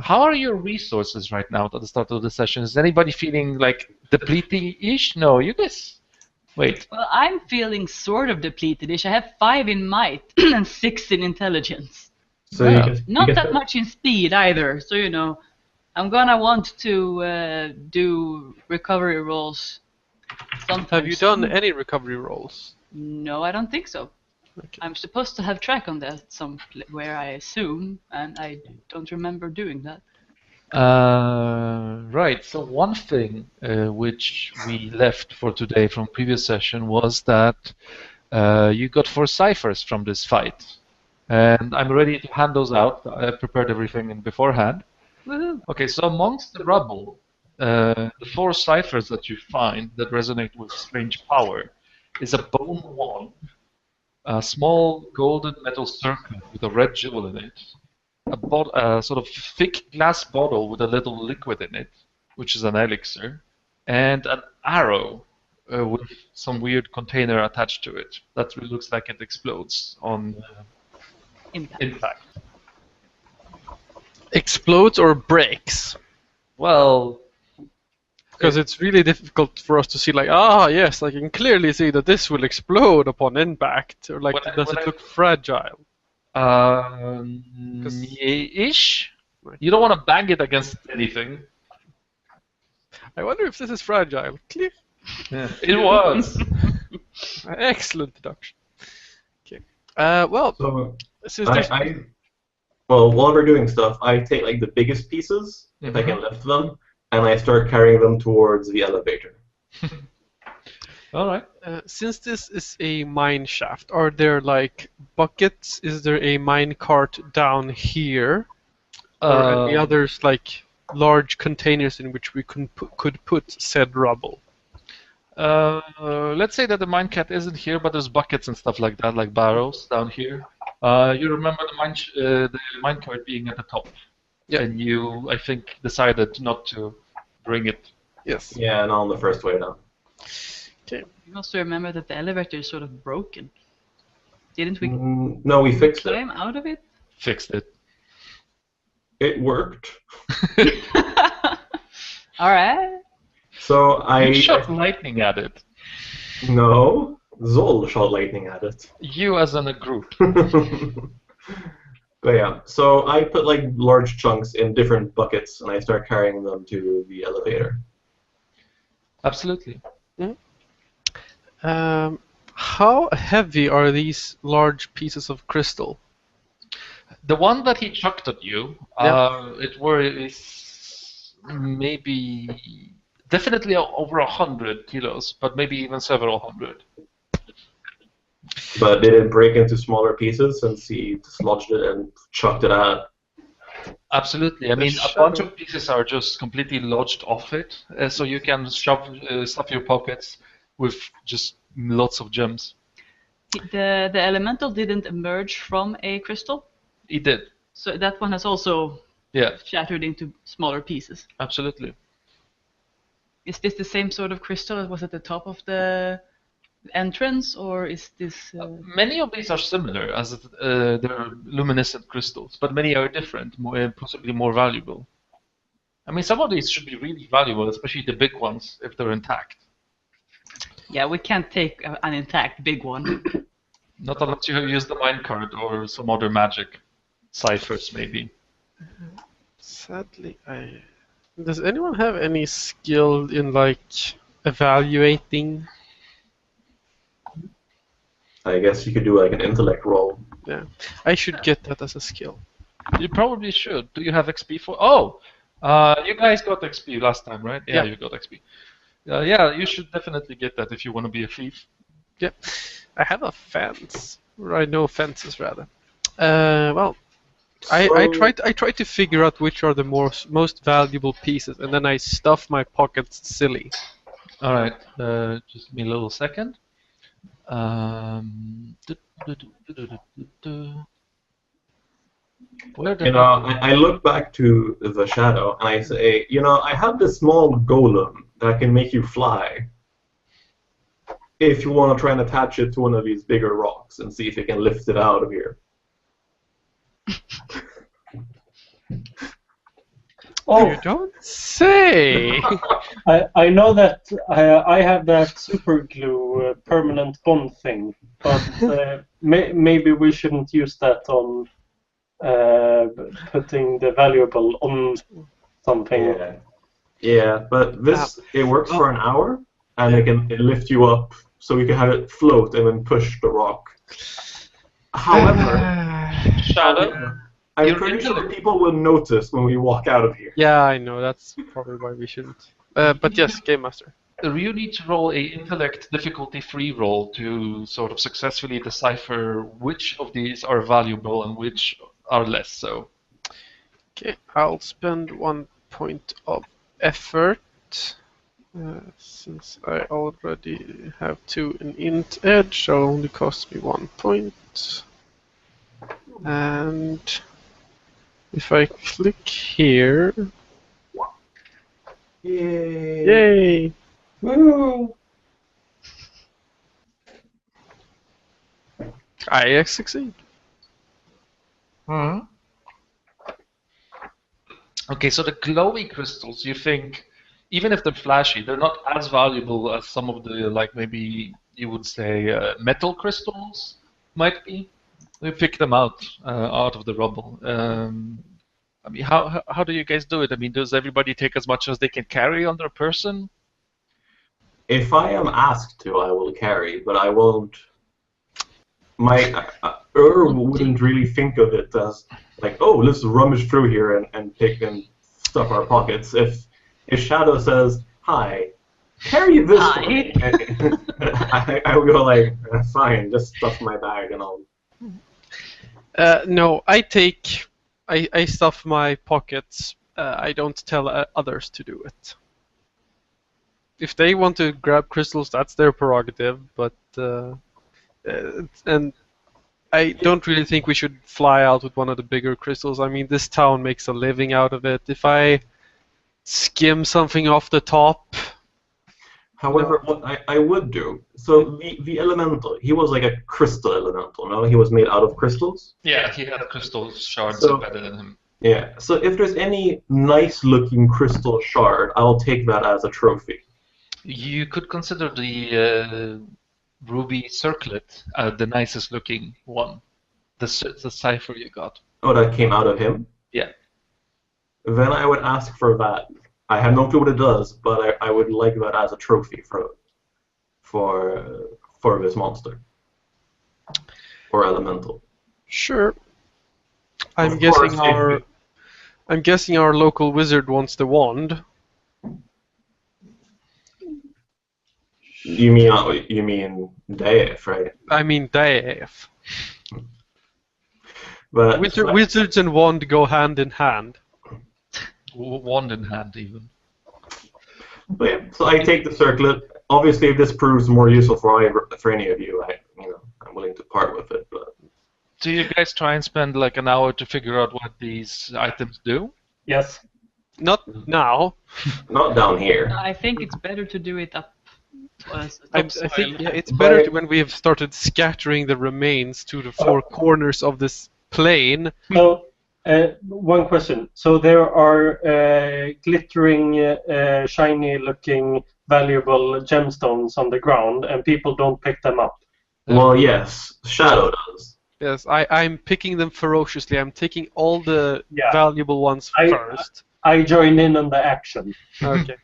How are your resources right now at the start of the session? Is anybody feeling like depleting-ish? No, you guys. Wait. Well, I'm feeling sort of depleted-ish. I have 5 in might and 6 in intelligence. So Not that much in speed either. So I'm gonna want to do recovery rolls. Sometimes. Have you done any recovery rolls? No, I don't think so. Okay. I'm supposed to have track on that somewhere, I assume, and I don't remember doing that. Right. So one thing which we left for today from previous session was that you got 4 ciphers from this fight, and I'm ready to hand those out. I prepared everything beforehand. Woohoo! Okay. So amongst the rubble, the 4 ciphers that you find that resonate with strange power is a bone wand, a small golden metal circle with a red jewel in it, a sort of thick glass bottle with a little liquid in it, which is an elixir, and an arrow with some weird container attached to it that looks like it explodes on impact. Explodes or breaks? Well, because it's really difficult for us to see, like, yes, I can clearly see that this will explode upon impact, or like, does it look fragile? Ish. You don't want to bang it against anything. I wonder if this is fragile. Click. Yeah, it was. Excellent deduction. Okay. Well, so since while we're doing stuff, I take like the biggest pieces, if I can lift them, and I start carrying them towards the elevator. All right. Since this is a mine shaft, are there like buckets? Is there a mine cart down here? Or any others like large containers in which we could put said rubble? Let's say that the minecart isn't here, but there's buckets and stuff like that, like barrels down here. You remember the minecart being at the top, and you, I think, decided not to bring it. Yes. Yeah, not on the first way down. Okay. You also remember that the elevator is sort of broken. Didn't we? No, we fixed it. Climb out of it? Fixed it. It worked. All right. So You shot lightning at it. No, Zol shot lightning at it. You as in a group. But yeah, so I put like large chunks in different buckets, and I start carrying them to the elevator. Absolutely. How heavy are these large pieces of crystal? The one that he chucked at you, is maybe definitely over 100 kilos, but maybe even several hundred. But did it break into smaller pieces since he dislodged it and chucked it out? Absolutely. I mean, a bunch of pieces are just completely lodged off it, so you can stuff your pockets with just lots of gems. The elemental didn't emerge from a crystal? It did. So that one has also shattered into smaller pieces? Absolutely. Is this the same sort of crystal that was at the top of the entrance, or is this... Many of these are similar, as they're luminescent crystals, but many are different, possibly more valuable. I mean, some of these should be really valuable, especially the big ones, if they're intact. Yeah, we can't take an intact big one. Not unless you have used the minecart or some other magic. Ciphers, maybe. Sadly, does anyone have any skill in, like, evaluating? I guess you could do like an intellect roll. Yeah, I should get that as a skill. You probably should. Do you have XP for? Oh, you guys got XP last time, right? Yeah, you got XP. Yeah, you should definitely get that if you want to be a thief. Yeah, I have a fence. Or I know fences rather. Well, I try to figure out which are the most valuable pieces, and then I stuff my pockets silly. All right, just give me a little second. I look back to the shadow and I say, I have this small golem that can make you fly. If you want to try and attach it to one of these bigger rocks and see if you can lift it out of here. Oh, You don't say. I know that I have that super glue permanent bond thing, but maybe we shouldn't use that on putting the valuable on something. Yeah. Yeah, but this it works for an hour, and it can lift you up, so you can have it float and then push the rock. However, Shadow, I'm Your pretty sure intellect- people will notice when we walk out of here. Yeah, I know. That's probably why we shouldn't. But yes, Game Master. you need to roll a intellect difficulty-free roll to sort of successfully decipher which of these are valuable and which are less so. Okay, I'll spend 1 point of effort. Since I already have 2 in int edge, so only cost me 1 point. And if I click here, Yay! yay! Woo! I succeed. Okay, so the glowy crystals, you think, even if they're flashy, they're not as valuable as some of the, like maybe you would say, metal crystals might be. We pick them out of the rubble. I mean, how do you guys do it? I mean, does everybody take as much as they can carry on their person? If I am asked to, I will carry, but I won't. My wouldn't really think of it as like, oh, let's rummage through here and pick and stuff our pockets. If Shadow says, "Hi, carry this," Hi. way," I will go like, fine, just stuff my bag and I'll. No, I stuff my pockets. I don't tell others to do it. If they want to grab crystals, that's their prerogative. But and I don't really think we should fly out with one of the bigger crystals. I mean, this town makes a living out of it. If I skim something off the top. However, what I would do, so the elemental, he was like a crystal elemental, no? He was made out of crystals? Yeah, he had crystal shards So- embedded in him. Yeah, so if there's any nice looking crystal shard, I'll take that as a trophy. You could consider the ruby circlet the nicest looking one. The cipher you got. Oh, that came out of him? Yeah. Then I would ask for that. I have no clue what it does, but I would like that as a trophy for this monster. Or elemental. Sure. Of course, if I'm guessing our local wizard wants the wand. You mean Dave, right? I mean, Dave. But Wizards and wand go hand in hand. Wand in hand, even. but yeah, so I take the circlet. Obviously, if this proves more useful for any of you, I'm willing to part with it. But Do you guys try and spend like an hour to figure out what these items do? Yes. Not now. not down here. I think it's better to do it up. I think it's better when we have started scattering the remains to the four corners of this plane. So, one question. So there are glittering, shiny-looking, valuable gemstones on the ground, and people don't pick them up. Well, yes, Shadow does. Yes, I'm picking them ferociously. I'm taking all the Yeah. valuable ones first. I join in on the action. Okay.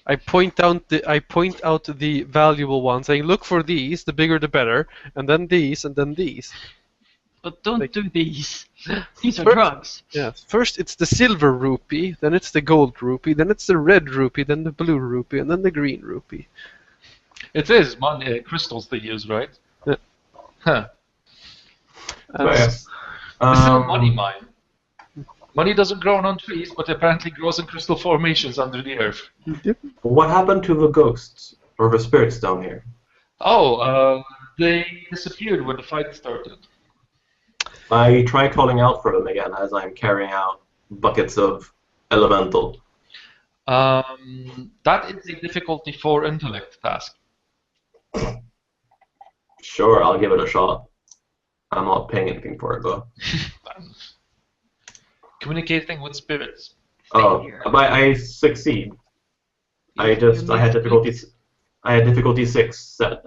I point out the valuable ones, saying, "Look for these. The bigger, the better. And then these, and then these." But don't Like- do these. These are First- drugs. Yes. First, it's the silver rupee. Then it's the gold rupee. Then it's the red rupee. Then the blue rupee, and then the green rupee. It is money, crystals they use, right? Yeah. Huh. So, yeah. This is a money mine. Money doesn't grow on trees, but apparently grows in crystal formations under the earth. What happened to the ghosts or the spirits down here? Oh, they disappeared when the fight started. I try calling out for them again as I'm carrying out buckets of elemental. That is a difficulty 4 intellect task. Sure, I'll give it a shot. I'm not paying anything for it though. Communicating with spirits. Oh, failure. but I succeed. I had difficulties. I had difficulty 6 set.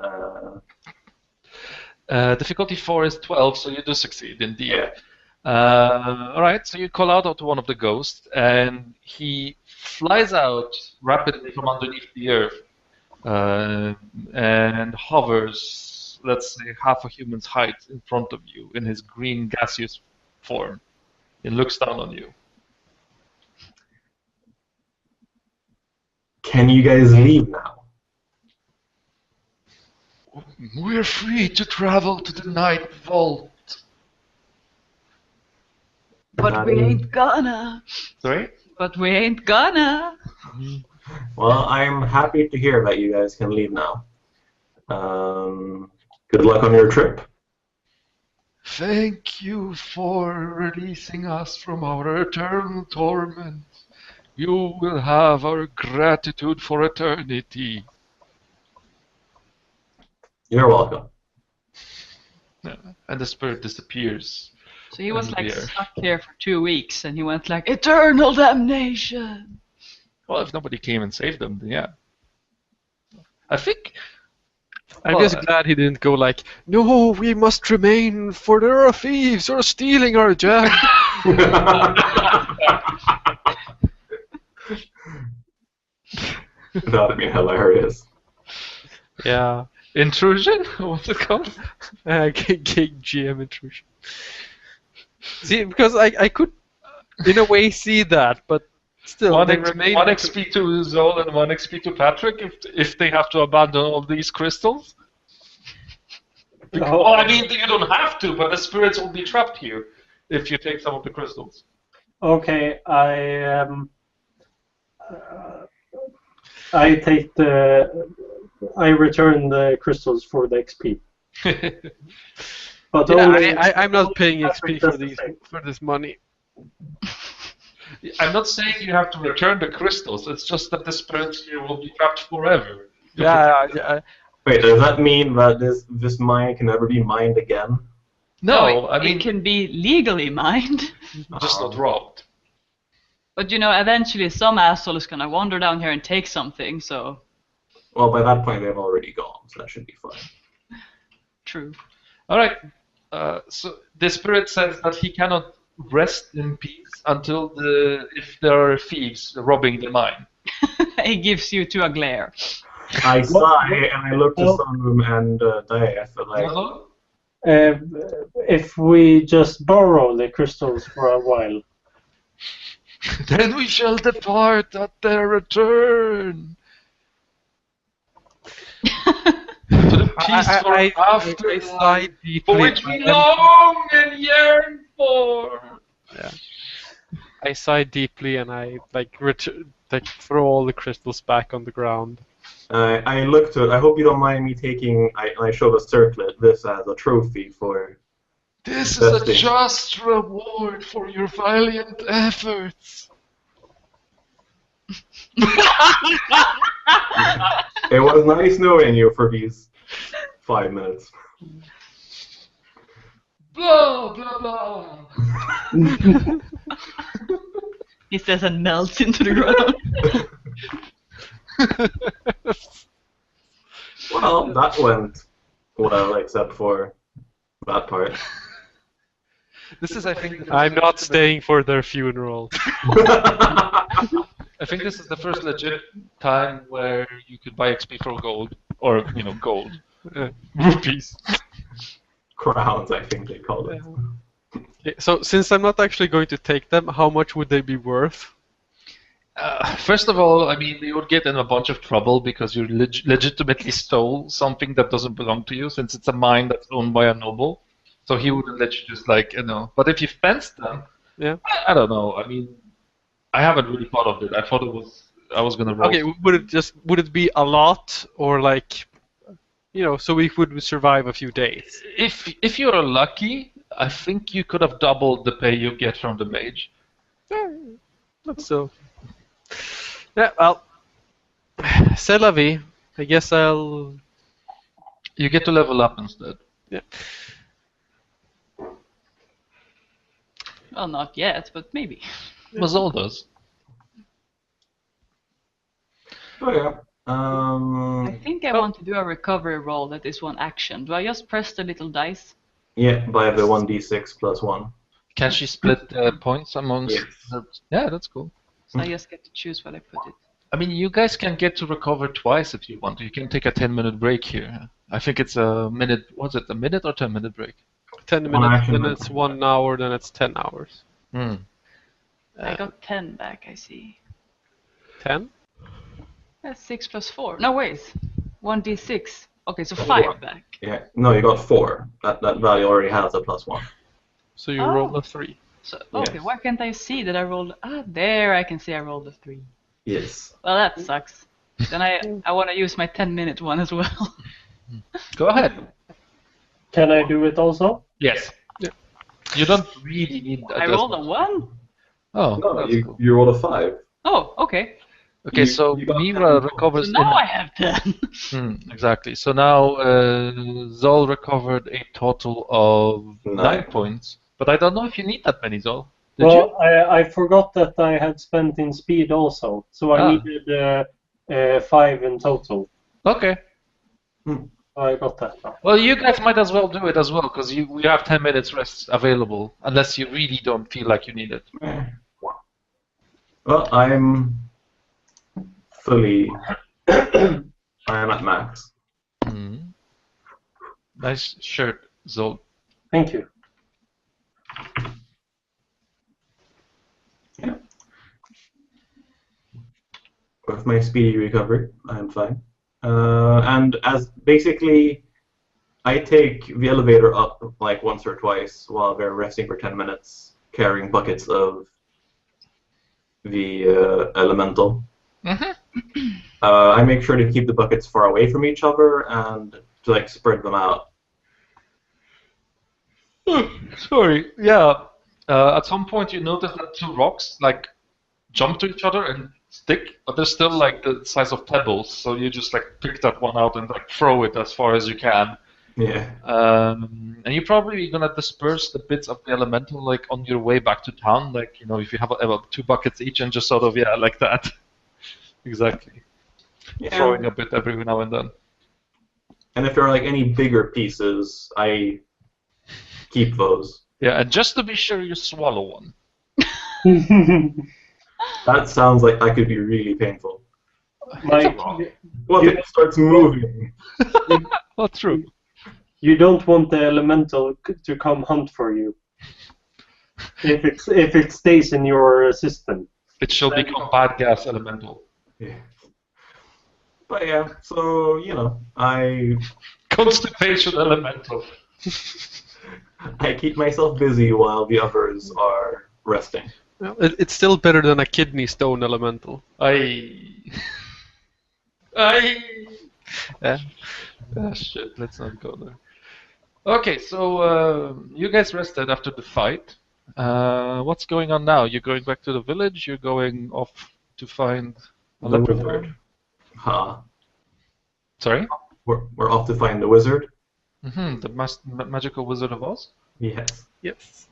Difficulty 4 is 12, so you do succeed indeed. Yeah. All right, so you call out to one of the ghosts, and he flies out rapidly from underneath the earth and hovers, let's say, half a human's height in front of you in his green gaseous form. He looks down on you. Can you guys leave now? We're free to travel to the night vault. But we ain't gonna. Sorry? But we ain't gonna. Well, I'm happy to hear that you guys can leave now. Good luck on your trip. Thank you for releasing us from our eternal torment. You will have our gratitude for eternity. You're welcome. And the spirit disappears. So he was in like the air. stuck here for 2 weeks, and he went like eternal damnation. Well, if nobody came and saved them, then yeah. I think. I'm Well, just glad he didn't go like, no, we must remain, for there are thieves who are stealing our gem. That'd be hilarious. Yeah. Intrusion? What's it called? Gig GM intrusion. See, because I could, in a way, see that, but still, One, they X- remain. one XP to Zol and 1 XP to Patrick if they have to abandon all these crystals? Oh, Well, I mean, you don't have to, but the spirits will be trapped here if you take some of the crystals. okay, I take I return the crystals for the XP. But Yeah, only, I'm not paying Patrick XP for does the these same. for this money. I'm not saying you have to return the crystals, it's just that the spirits here will be trapped forever. Yeah. Wait, does that mean that this mine can never be mined again? No, I mean, it can be legally mined. just not robbed. But eventually some asshole is gonna wander down here and take something, so Well, by that point they've already gone, so that should be fine. true. Alright, so the spirit says that he cannot rest in peace until if there are thieves robbing the mine. He gives you to a glare. I sigh and I look to Sunum and Dieth, like, If we just borrow the crystals for a while. Then we shall depart at their return. To the peaceful I afterlife sigh for deeply. which we long and yearn for. I sigh deeply and I throw all the crystals back on the ground. I look to it. I hope you don't mind me taking. I show the circlet this as a trophy for. This is a Testing. just reward for your valiant efforts. It was nice knowing you for these 5 minutes. Blah blah blah. He says and melts into the ground. Well, that went well, except for that part. This is, I think, I'm not staying for their funeral. I think this is the first legit time where you could buy XP for gold, or gold, rupees. Crowns, I think they call it. Okay, so since I'm not actually going to take them, how much would they be worth? First of all, I mean, you would get in a bunch of trouble because you legitimately stole something that doesn't belong to you, since it's a mine that's owned by a noble. So he wouldn't let you just But if you fenced them, Yeah. I don't know. I mean, I haven't really thought of it. I thought I was gonna roll. Okay, would it be a lot or so we would survive a few days? If you're lucky, I think you could have doubled the pay you get from the mage. That's so. Yeah, well, c'est la vie. I guess I'll. You get to level up instead. Yeah. Well, not yet, but maybe. Mazal does. Oh yeah. I think I want to do a recovery roll that is one action. Do I just press the little dice? Yeah, by the 1d6 plus 1. Can she split the points amongst Yes. her? Yeah, that's cool. So I just get to choose where I put it. I mean, you guys can get to recover twice if you want. You can take a 10-minute break here. I think it's a minute. Was it a minute or 10-minute break? 10 One minutes, action. then it's 1 hour, then it's 10 hours. Hmm. I got 10 back, I see. 10? That's 6 plus 4. No, wait. 1d6. Okay, so 5 back. Yeah. No, you got 4. That value already has a plus 1. So you Oh. roll a 3. So, okay, Yes. why can't I see that I rolled... Ah, there I can see I rolled a 3. Yes. Well, that sucks. Then I want to use my 10-minute one as well. Go ahead. Can I do it also? Yes. Yeah. You don't really need. I rolled a 1? Oh, No, that's you, cool. you rolled a 5. Oh, okay. Okay, so you got Mira 10 recovers. So now I have 10. Exactly. So now Zol recovered a total of 9 9. points. But I don't know if you need that many, Zol. Did you? Well, I forgot that I had spent in speed also, so I Ah. needed 5 in total. Okay. I got that now. Well, you guys might as well do it as well, because we have 10 minutes rest available, unless you really don't feel like you need it. Well, I'm fully. I'm at max. Nice shirt, Zol. Thank you. Yeah. With my speedy recovery, I'm fine. And as basically, I take the elevator up like once or twice while they're resting for 10 minutes, carrying buckets of the elemental. I make sure to keep the buckets far away from each other and to like spread them out. Sorry. Yeah. At some point, you notice that 2 rocks like jump to each other and stick, but they're still like the size of pebbles. So you just like pick that one out and like throw it as far as you can. Yeah. And you're probably gonna disperse the bits of the elemental like on your way back to town. Like if you have 2 buckets each and just sort of like that. Exactly. Yeah. Throwing a bit every now and then. And if there are like any bigger pieces, I keep those. Yeah, and just to be sure, you swallow one. That sounds like that could be really painful. Mike, What if it starts moving? Well, true. you don't want the elemental to come hunt for you. If it stays in your system. It shall become bad gas elemental. Yeah. But yeah, so I Constipation elemental. keep myself busy while the others are resting. Well, it's still better than a kidney stone elemental. Shit, let's not go there. Okay, so you guys rested after the fight. What's going on now? You're going back to the village? You're going off to find a The leopard? wizard. Ha. Sorry? We're off to find the wizard? The magical Wizard of Oz? Yes. Yes.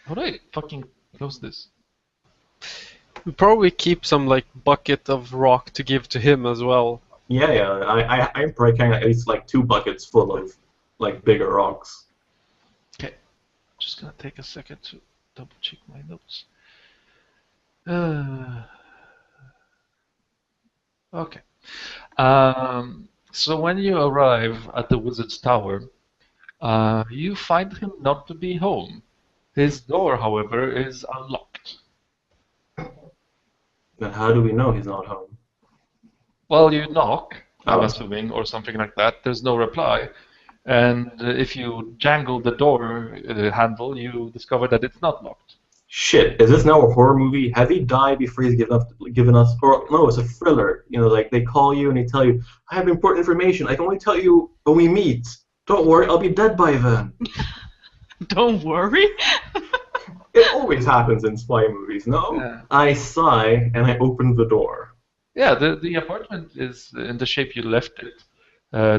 How do I fucking close this? We'll probably keep some like bucket of rock to give to him as well. Yeah. I'm probably carrying at least like 2 buckets full of like bigger rocks. Okay. Just gonna take a second to double check my notes. Okay. So when you arrive at the wizard's tower, you find him not to be home. His door, however, is unlocked. Then how do we know he's not home? Well, you knock, I'm Oh. assuming, or something like that. There's no reply. And if you jangle the door handle, you discover that it's not locked. Shit, is this now a horror movie? Has he died before he's given us or no, it's a thriller. Like they call you and they tell you, I have important information. I can only tell you when we meet. Don't worry, I'll be dead by then. Don't worry. It always happens in spy movies, no? Yeah. I sigh and I open the door. Yeah, the apartment is in the shape you left it.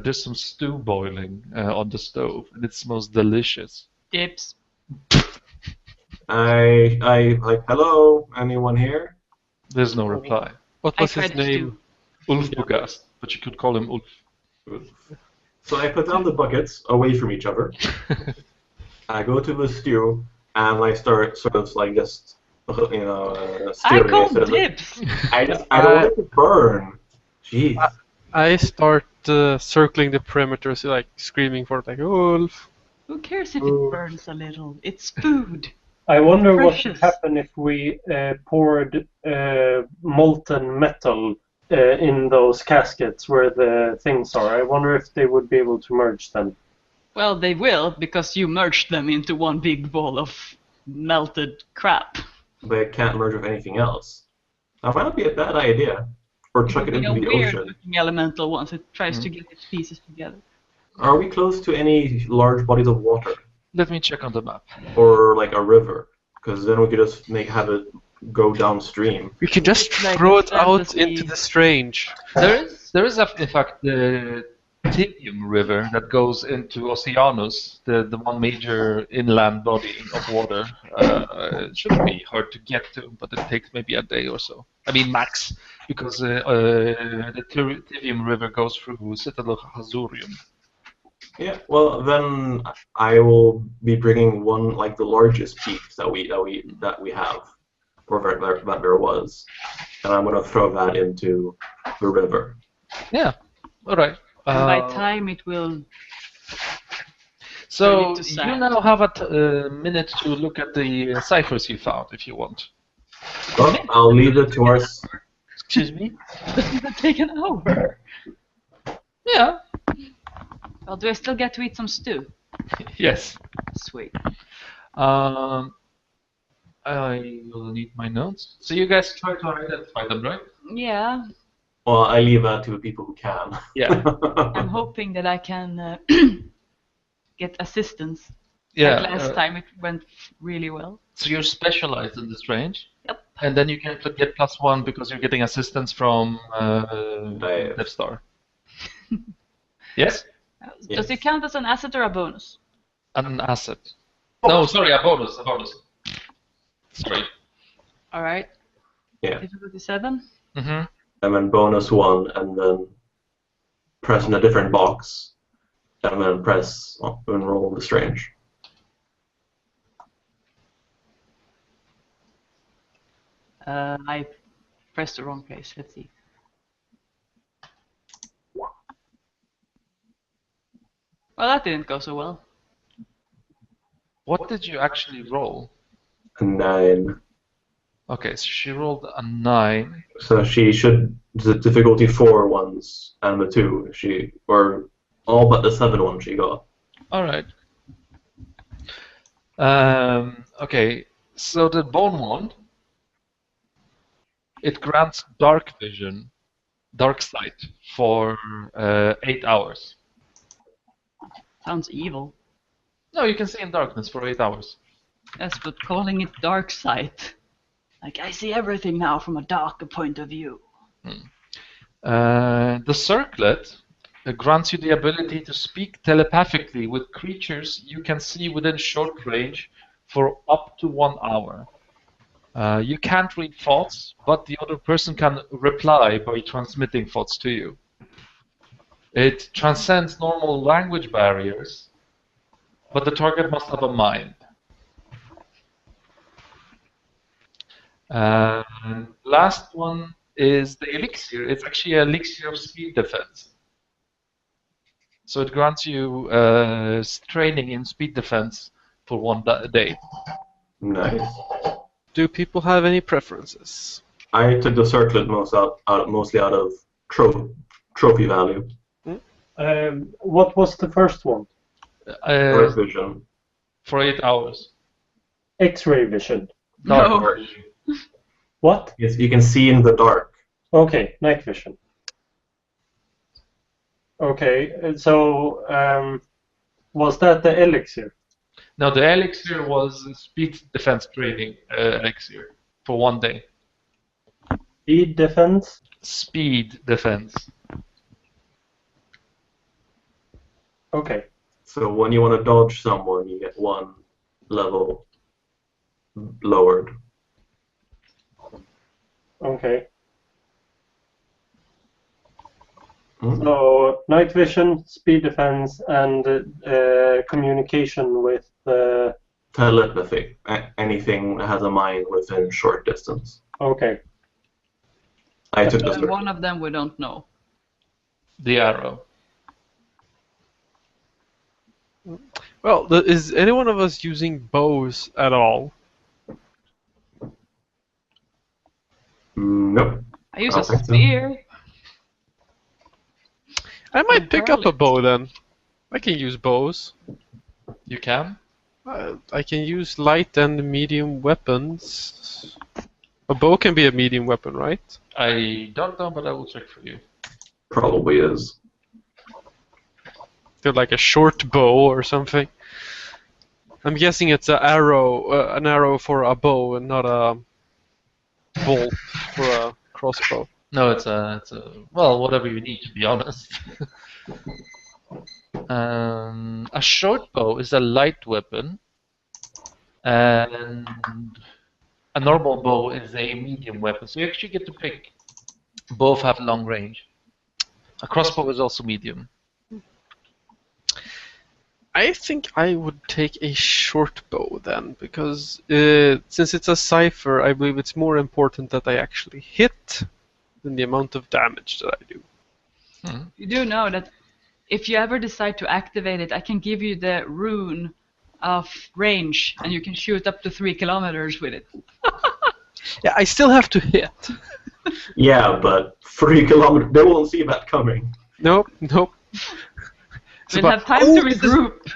There's some stew boiling on the stove, and it smells delicious. Dips. I like, hello, anyone here? There's no reply. What I was his tried to name? Ulfbogast, but you could call him Ulf. So I put down the buckets away from each other. I go to the stew and I start sort of like just I steering call it. Sort of dibs. I don't want it to burn. Jeez. I start circling the perimeters, like screaming for it, like Wolf. Who cares if Ooh. it burns a little? It's food. I wonder what would Precious. happen if we poured molten metal in those caskets where the things are. I wonder if they would be able to merge them. Well, they will, because you merged them into one big ball of melted crap. But it can't merge with anything else. That might not be a bad idea. Or chuck it It'll be into a the weird ocean. looking elemental once it tries to get its pieces together. Are we close to any large bodies of water? Let me check on the map. Or like a river? Because then we could just have it go downstream. We can just Like throw a it out fantasy. into the strange. There is in fact the Tivium River that goes into Oceanus, the one major inland body of water. It shouldn't be hard to get to, but it takes maybe a day or so. I mean max, because the Tivium River goes through Citadel Hazurium. Yeah, well then I will be bringing one like the largest piece that we have, or that there was, and I'm gonna throw that into the river. Yeah, all right. And by time it will. So turn into you sand. now have a minute to look at the ciphers you found, if you want. Well, I'll leave it to our. Excuse me? Doesn't that take an hour? Yeah. Well, do I still get to eat some stew? Yes. Sweet. I will need my notes. So you guys try to identify them, right? Yeah, Well, I leave that to the people who can. Yeah. I'm hoping that I can get assistance. Yeah. Like last time it went really well. So you're specialized in this range. Yep. And then you can get +1 because you're getting assistance from Dave. Death Star. Yes? Does it count as an asset or a bonus? An asset. No, sorry, a bonus. Sorry. Alright. Yeah. Difficulty 7? Mm-hmm. And then bonus 1, and then press in a different box, and then press enroll the strange. I pressed the wrong place. Let's see. Well, that didn't go so well. What did you actually roll? A 9. Okay, so she rolled a 9. So she should the difficulty 4 ones and the 2 or all but the 7 one she got. All right. Okay, so the bone one, it grants dark vision, dark sight for 8 hours. Sounds evil. No, you can see in darkness for 8 hours. Yes, but calling it dark sight. Like, I see everything now from a darker point of view. The circlet grants you the ability to speak telepathically with creatures you can see within short range for up to 1 hour. You can't read thoughts, but the other person can reply by transmitting thoughts to you. It transcends normal language barriers, but the target must have a mind. Last one is the elixir. It's actually an elixir of speed defense. So it grants you training in speed defense for 1 day. Nice. Do people have any preferences? I took the circlet mostly out of trophy value. What was the first one? Dark vision. For 8 hours. X-ray vision. No. Dark. What? Yes, you can see in the dark. Okay, night vision. Okay, so was that the elixir? Now the elixir was speed defense training elixir for 1 day. Speed defense? Speed defense. Okay. So when you want to dodge someone, you get 1 level lowered. Okay. So night vision, speed defense, and communication with. Telepathy. Anything that has a mind within short distance. Okay. I took this. And one of them we don't know. The arrow. Well, is any one of us using bows at all? Nope. I use I a think so. spear. I might pick up a Barely. bow then. I can use bows. You can? I can use light and medium weapons. A bow can be a medium weapon, right? I don't know, but I will check for you. Probably is. They're like a short bow or something. I'm guessing it's an arrow for a bow and not a bolt for a crossbow. No, it's a well, whatever you need, to be honest. A short bow is a light weapon, and a normal bow is a medium weapon. So you actually get to pick. Both have long range. A crossbow is also medium. I think I would take a short bow then, because since it's a cipher, I believe it's more important that I actually hit than the amount of damage that I do. You do know that if you ever decide to activate it, I can give you the rune of range, and you can shoot up to 3 kilometers with it. Yeah, I still have to hit. Yeah, but 3 kilometers, they won't see that coming. Nope. So, We'll have time to regroup.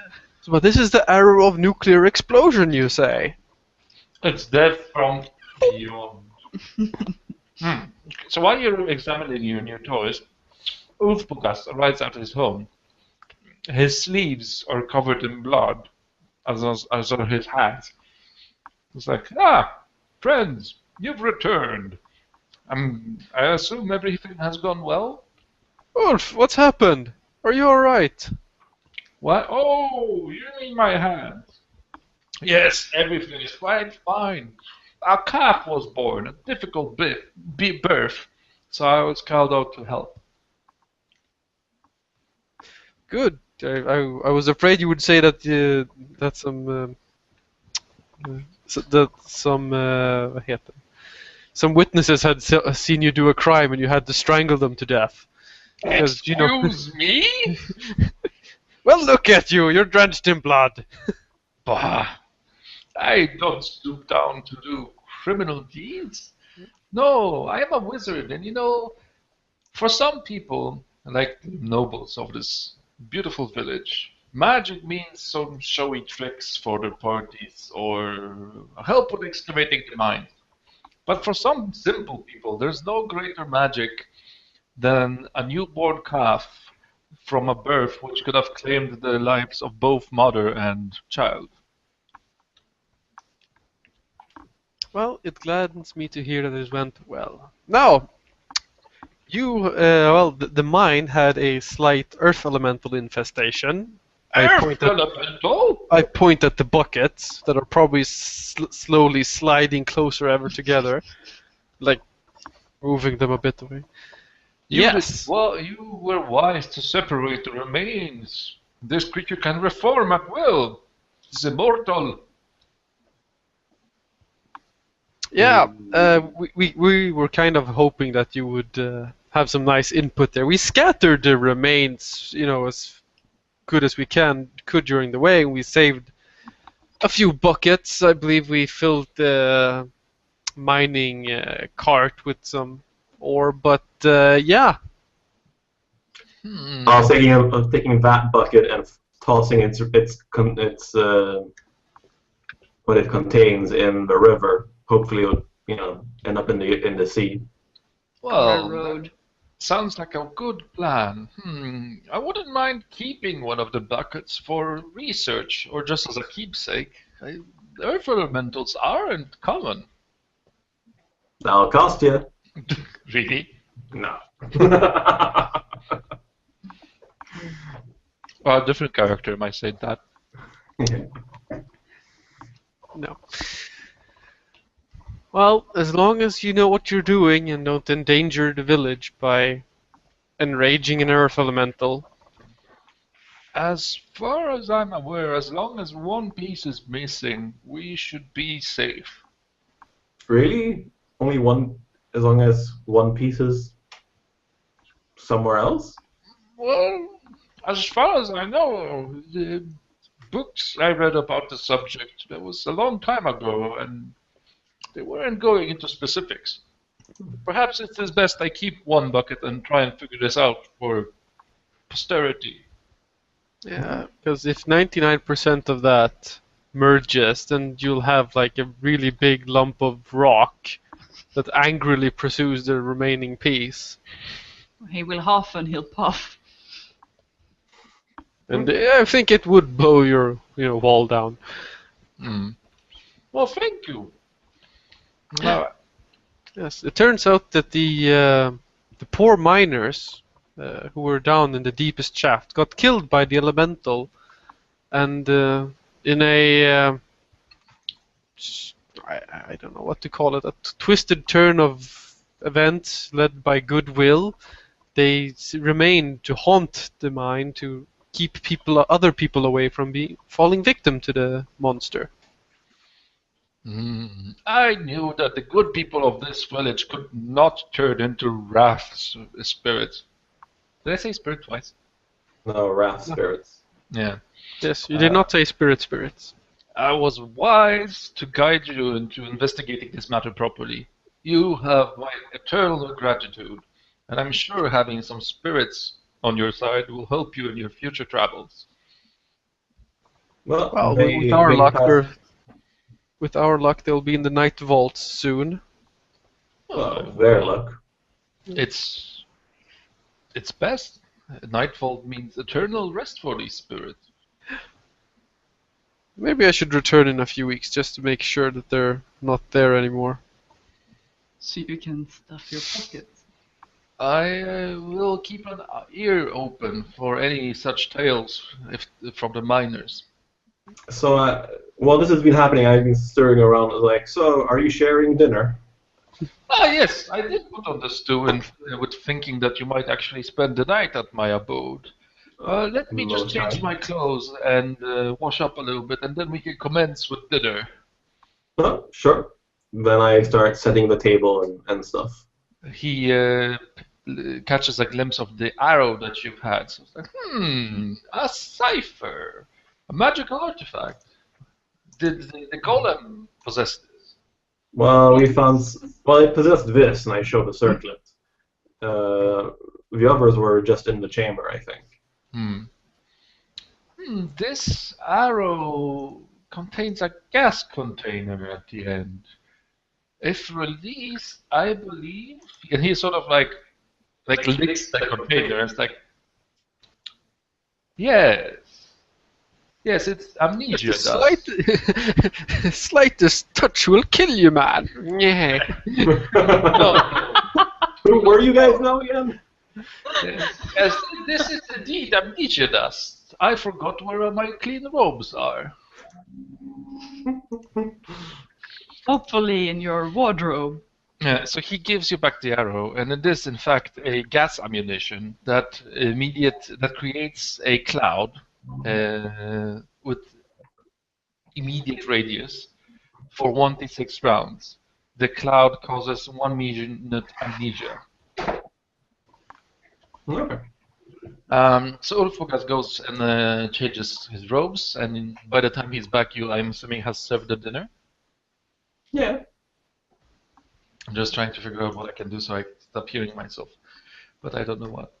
But this is the arrow of nuclear explosion, you say? It's death from beyond. So while you're examining your new toys, Ulfbogas arrives at his home. His sleeves are covered in blood, as are his hat. It's like, friends, you've returned. I assume everything has gone well? Ulf, what's happened? Are you alright? What? Oh, you mean my hand? Yes, everything is quite fine. A calf was born, a difficult birth, so I was called out to help. Good. I was afraid you would say that what heter det? Some witnesses had seen you do a crime and you had to strangle them to death. Because, Excuse me? Well, look at you! You're drenched in blood. Bah! I don't stoop down to do criminal deeds. No, I am a wizard, and for some people, like the nobles of this beautiful village, magic means some showy tricks for their parties or help with excavating the mine. But for some simple people, there's no greater magic than a newborn calf from a birth which could have claimed the lives of both mother and child. Well, it gladdens me to hear that it went well. Now, the mine had a slight earth elemental infestation. I point at the buckets that are probably slowly sliding closer ever together, like moving them a bit away. Yes. Well, you were wise to separate the remains. This creature can reform at will. It's immortal. Yeah, we were kind of hoping that you would have some nice input there. We scattered the remains, as good as we could during the way, and we saved a few buckets. I believe we filled the mining cart with some ore, but yeah. I was thinking of taking that bucket and tossing its what it contains in the river. Hopefully, it'll end up in the sea. Well, Road. sounds like a good plan. I wouldn't mind keeping one of the buckets for research or just as a keepsake. Earth elementals aren't common. That'll cost you. Really? No. Well, a different character might say that. No. Well, as long as you know what you're doing and don't endanger the village by enraging an earth elemental. As far as I'm aware, as long as one piece is missing, we should be safe. Really? Only one, as long as one piece is somewhere else? Well, as far as I know, the books I read about the subject, that was a long time ago, and they weren't going into specifics. Perhaps it is best I keep one bucket and try and figure this out for posterity. Yeah, because if 99% of that merges, then you'll have like a really big lump of rock that angrily pursues the remaining piece. He will huff and he'll puff. And I think it would blow your wall down. Well, thank you. Now, Yes, it turns out that the poor miners who were down in the deepest shaft got killed by the elemental, and in a I don't know what to call it, a twisted turn of events led by goodwill, they remain to haunt the mine to keep other people away from falling victim to the monster. I knew that the good people of this village could not turn into wrath spirits. Did I say spirit twice? No, wrath spirits. Yeah. Yes, you did not say spirits. I was wise to guide you into investigating this matter properly. You have my eternal gratitude, and I'm sure having some spirits on your side will help you in your future travels. Well, with our luck, they'll be in the night vaults soon. their luck. It's best. Nightfall means eternal rest for these spirits. Maybe I should return in a few weeks just to make sure that they're not there anymore. So you can stuff your pockets. I will keep an ear open for any such tales from the miners. So, while this has been happening, I've been stirring around like, so are you sharing dinner? Ah, yes, I did put on the stew with thinking that you might actually spend the night at my abode. Let me just change my clothes and wash up a little bit, and then we can commence with dinner. Sure. Then I start setting the table and stuff. He catches a glimpse of the arrow that you've had. So it's like, a cipher, a magical artifact. Did the golem possess this? Well, it possessed this, and I showed the circlet. The others were just in the chamber, I think. This arrow contains a gas container at the end. If released, I believe, and he sort of like licks the container. And it's like, yes, it's amnesia. Slightest touch will kill you, man. Yeah. Who were you guys now again? Yes, this is indeed amnesia dust. I forgot where my clean robes are. Hopefully in your wardrobe. Yeah, so he gives you back the arrow, and it is in fact a gas ammunition that creates a cloud with immediate radius for 1d6 rounds. The cloud causes 1 minute amnesia. Okay. So Ulfogas goes and changes his robes, and by the time he's back, I'm assuming, has served the dinner. Yeah. I'm just trying to figure out what I can do so I stop hearing myself, but I don't know what.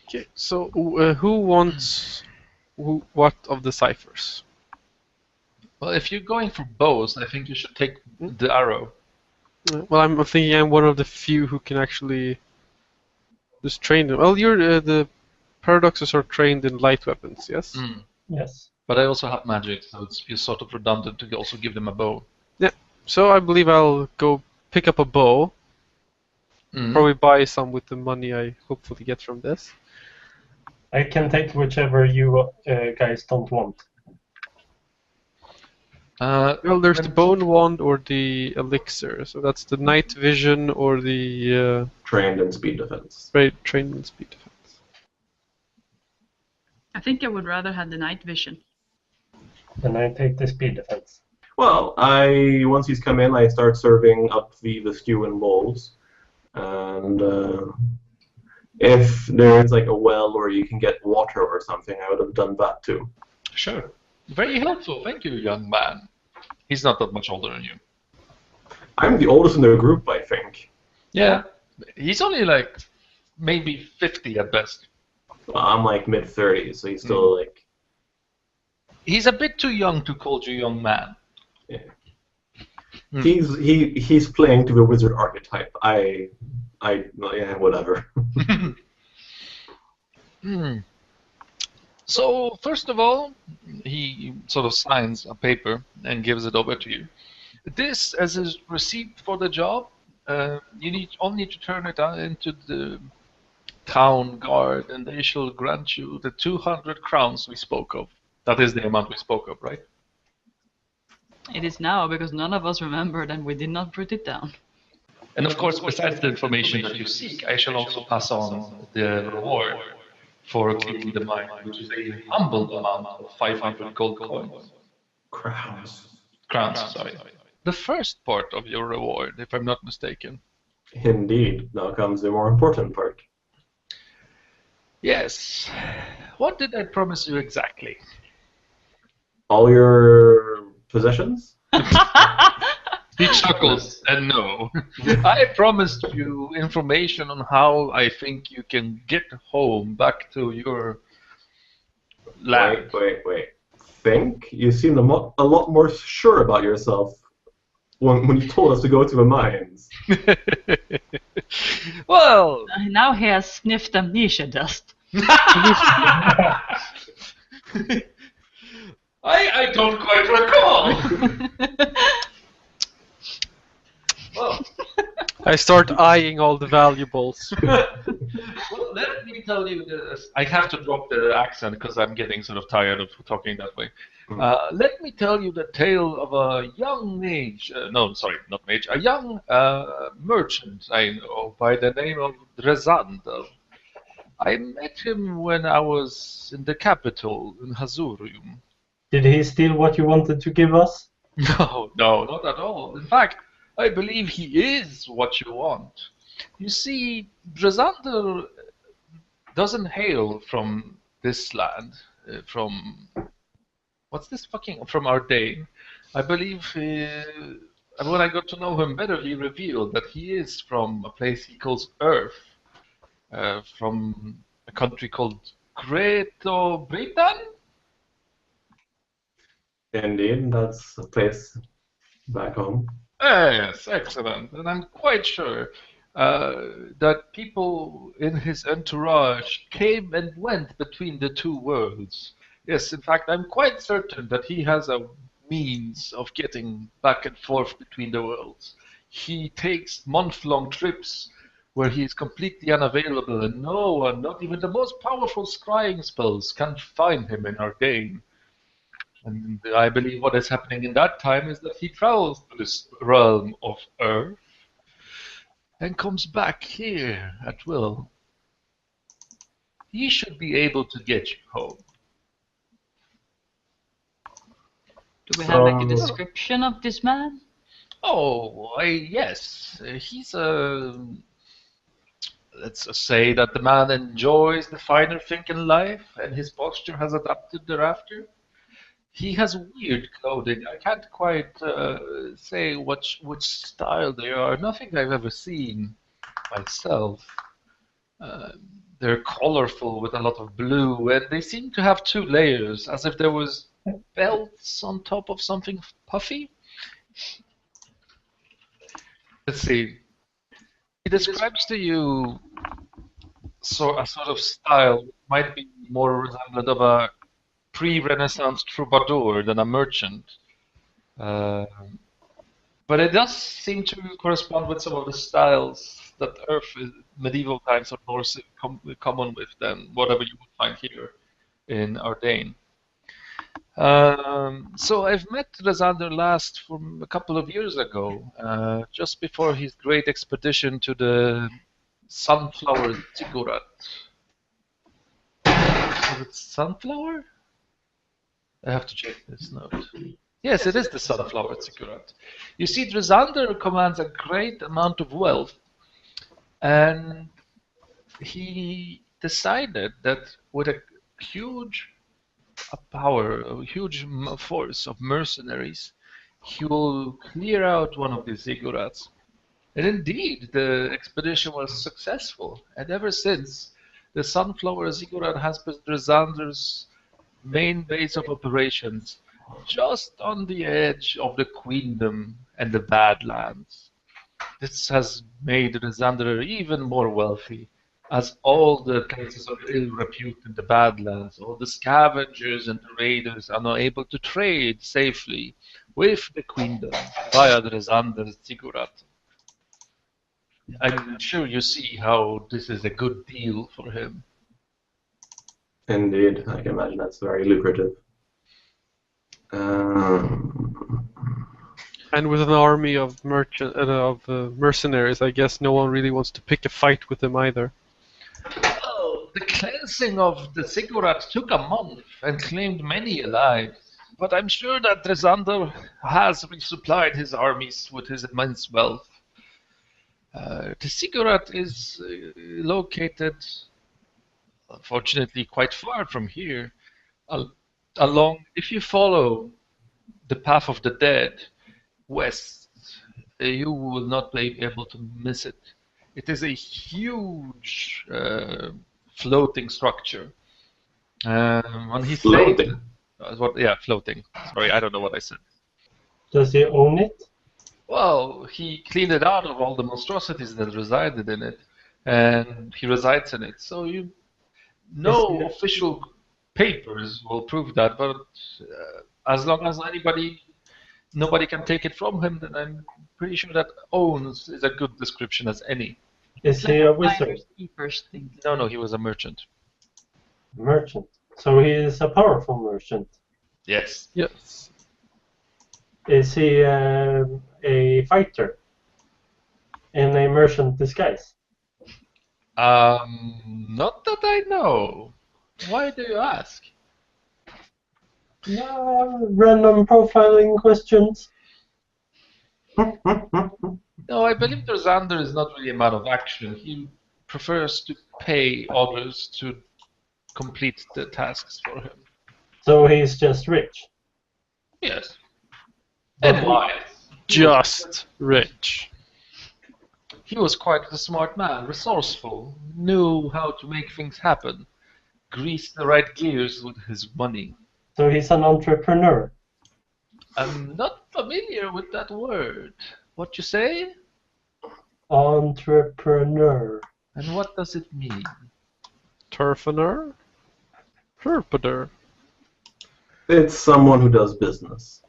Okay, so who wants what of the ciphers? Well, if you're going for bows, I think you should take the arrow. Well, I'm thinking I'm one of the few who can actually just train them. Well, you're the paradoxes are trained in light weapons, yes? Yes. But I also have magic, so it's sort of redundant to also give them a bow. Yeah, so I believe I'll go pick up a bow. Probably buy some with the money I hopefully get from this. I can take whichever you guys don't want. Well, there's the and- bone wand or the elixir. So that's the night vision or the Trained in speed defense. trained in speed defense. I think I would rather have the night vision. And I take the speed defense. Well, once he's come in, I start serving up the stew in bowls, and if there is like a well where you can get water or something, I would have done that too. Sure. Very helpful. Thank you, young man. He's not that much older than you. I'm the oldest in the group, I think. Yeah. He's only like maybe 50 at best. Well, I'm like mid-30s, so he's still like. He's a bit too young to call you young man. Yeah. Hmm. He's playing to the wizard archetype. Yeah, whatever. So, first of all, he sort of signs a paper and gives it over to you. This, as his receipt for the job, you only need to turn it into the town guard, and they shall grant you the 200 crowns we spoke of. That is the amount we spoke of, right? It is now because none of us remembered and we did not put it down. And of course, besides the information that you seek, I shall also pass on the reward for cleaning the mine, which is a humble amount of 500 gold coins. Crowns. Crowns, sorry. The first part of your reward, if I'm not mistaken. Indeed. Now comes the more important part. Yes. What did I promise you exactly? All your possessions? He chuckles and no. I promised you information on how I think you can get home back to your land. Wait. Think? You seemed a lot more sure about yourself when you told us to go to the mines. Well, Now he has sniffed amnesia dust. I don't quite recall. Well, I start eyeing all the valuables. well, let me tell you this. I have to drop the accent because I'm getting sort of tired of talking that way. Let me tell you the tale of a young mage. No, sorry, not mage. A young merchant I know by the name of Drezander. I met him when I was in the capital, in Hazurium. Did he steal what you wanted to give us? No, not at all. In fact, I believe he is what you want. You see, Drezander doesn't hail from this land, from... What's this fucking... From Ardain. I believe when I got to know him better, he revealed that he is from a place he calls Earth, from a country called Greto Britain? Indeed, that's a place back home. Yes, excellent. And I'm quite sure that people in his entourage came and went between the two worlds. Yes, in fact, I'm quite certain that he has a means of getting back and forth between the worlds. He takes month-long trips where he is completely unavailable, and no one, not even the most powerful scrying spells, can find him in Ardain. And I believe what is happening in that time is that he travels to this realm of Earth and comes back here at will. He should be able to get you home. Do we have like a So- description of this man? Oh, yes. He's a... Let's say that the man enjoys the finer thing in life and his posture has adapted thereafter. He has weird clothing. I can't quite say which style they are. Nothing I've ever seen myself. They're colorful with a lot of blue, and they seem to have two layers, as if there was belts on top of something puffy. Let's see. He describes to you a sort of style which might be more resemblant of a pre-Renaissance troubadour than a merchant. But it does seem to correspond with some of the styles that medieval times are more common with than whatever you would find here in Ardain. So I've met Razander last from a couple of years ago, just before his great expedition to the Sunflower Ziggurat. Is it Sunflower? I have to check this note. Yes, it is the Sunflower Ziggurat. You see, Razander commands a great amount of wealth, and he decided that with a huge power, a huge force of mercenaries, he will clear out one of the ziggurats. And indeed, the expedition was successful. And ever since, the Sunflower Ziggurat has been Drazander's main base of operations, just on the edge of the Queendom and the Badlands. This has made Drazandar even more wealthy, as all the places of ill repute in the Badlands, all the scavengers and the raiders are now able to trade safely with the Queendom via Drazandar's Ziggurat. I'm sure you see how this is a good deal for him. Indeed, I can imagine that's very lucrative. And with an army of mercenaries, I guess no one really wants to pick a fight with them either. Well, the cleansing of the Ziggurat took a month and claimed many lives. But I'm sure that Drazandar has resupplied his armies with his immense wealth. The Ziggurat is located, unfortunately, quite far from here. Along, if you follow the path of the dead west, you will not be able to miss it. It is a huge floating structure. When he Floating? floating. Sorry, I don't know what I said. Does he own it? Well, he cleaned it out of all the monstrosities that resided in it, and he resides in it. So no official papers will prove that, but as long as nobody can take it from him, then I'm pretty sure that owns is a good description as any. Is he a wizard? Keepers thing. No, he was a merchant. Merchant. So he is a powerful merchant. Yes. Yes. Is he a fighter in a merchant disguise? Not that I know. Why do you ask? Random profiling questions. No, I believe Drazandar is not really a man of action. He prefers to pay others to complete the tasks for him. So he's just rich. Yes. But And wise. Just rich. He was quite a smart man, resourceful, knew how to make things happen, greased the right gears with his money. So he's an entrepreneur. I'm not familiar with that word. What you say? Entrepreneur. And what does it mean? Turfener? Herpeter. It's someone who does business.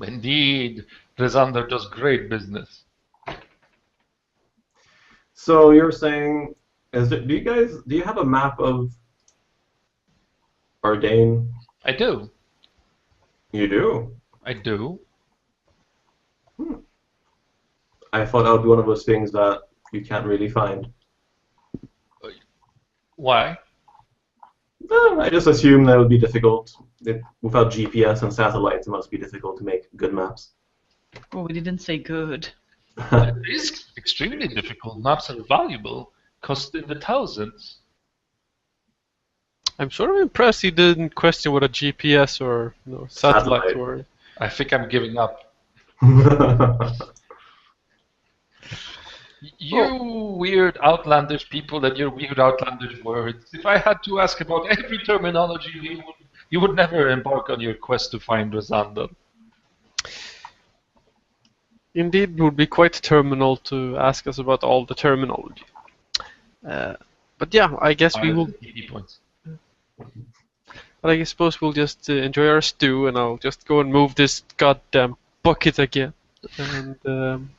Indeed, Rezander does great business. So you're saying, do you have a map of Ardain? I do. You do? I do. I thought that would be one of those things that you can't really find. Why? I just assume that would be difficult. Without GPS and satellites, it must be difficult to make good maps. Oh, we didn't say good. It is extremely difficult. Maps are valuable, cost in the thousands. I'm sort of impressed you didn't question what a GPS or satellite Satellite. were. I think I'm giving up. You weird outlandish people and your weird outlandish words. If I had to ask about every terminology, you would never embark on your quest to find Rezander. Indeed, it would be quite terminal to ask us about all the terminology. But yeah, I guess we will. 80 points. But I suppose we'll just enjoy our stew, and I'll just go and move this goddamn bucket again. And